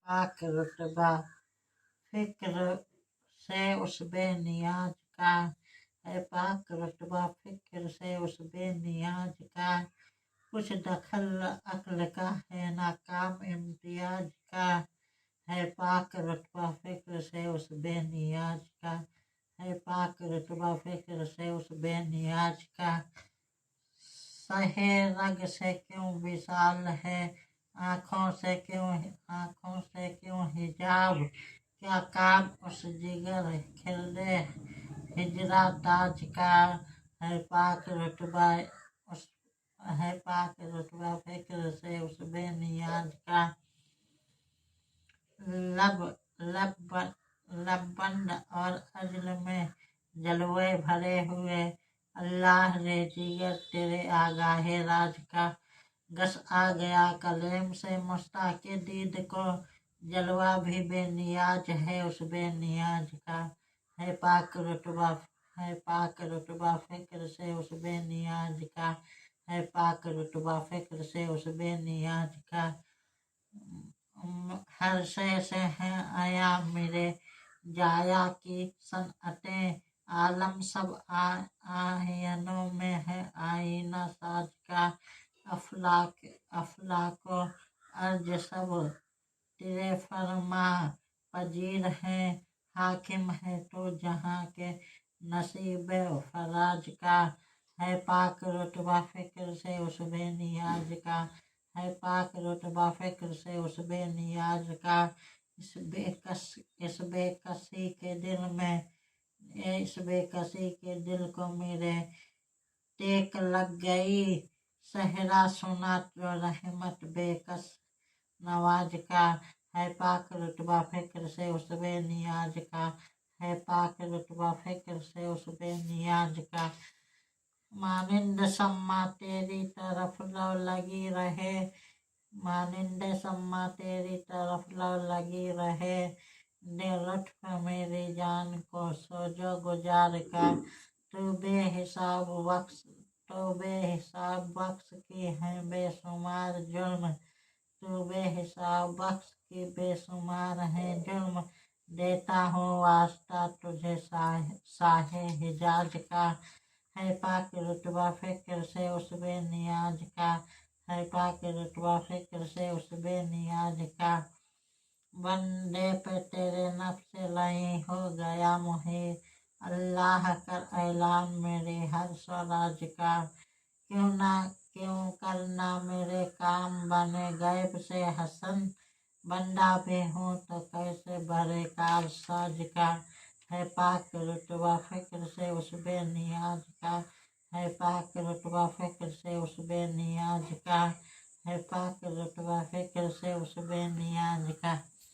पाक रुतबा फिक्र से उस बेनियाज का है पाक रुतबा फिक्र से उस बेनियाज का कुछ दखल अक्ल का है नाकाम इम्तियाज का है पाक रुतबा फिक्र से उस बेनियाज का है पाक रुतबा फिक्र से उस बेनियाज का सहे रग से क्यों विशाल है आँखों से क्यों हिजाब क्या काम उस जिगर खिलने हिजरा ताज का है पाक रुतबा उस है पाक रुतबा फिक्र से उस बेनियाज का लब बंद और अजल में जलवे भरे हुए अल्लाह रे जिगर तेरे आगाहे राज का गस आ गया कलेम से मुस्ताके दीद को जलवा भी बेनियाज है उस बेनियाज का है पाक रुतबा फिक्र से उस बेनियाज का है पाक रुतबा फिक्र से उस बेनियाज का हर से है आया मेरे जाया की सनअतें आलम सब आयनों में है आईना साज का अफलाको अर्ज सब तेरे फरमा पजीर है हाकिम है तो जहाँ के नसीब फराज का है पाक रुतबा फिक्र से उस बेनियाज का है पाक रुतबा फिक्र से उस बेनियाज का इस बेकसी के दिल में इस बेकसी के दिल को मेरे टेक लग गई सहरा सुना तो रहमत बेकस नवाज का है पाक रुतबा फिक्र से उस बेनियाज का है पाक रुतबा फिक्र से उस बेनियाज का मानिंद सम्मा तेरी तरफ लो लगी रहे मानिंद सम्मा तेरी तरफ लो लगी रहे दे लुत्फ मेरी जान को सोजो गुजार का तू बेहिसाब बख्श की है बेशुमार जुर्म तू बेहिसाब बख्श की बेशुमार है जुर्म देता हूँ वास्ता तुझे साहे हिजाज का है पाक रुतबा फिक्र से उस बेनियाज का है पाक रुतबा फिक्र से उस बेनियाज का बंदे पे तेरे नफ्स लही हो गया मुहे अल्लाह कर ऐलान मेरे हर स्वराज का क्यों करना मेरे काम बने गैब से हसन बंदा भी हूँ तो कैसे भरे कार साज का है पाक रुतबा फिक्र से उस बेनियाज का है पाक रुतबा फिक्र से उस बेनियाज का है पाक रुतबा फिक्र से उस बेनियाज का।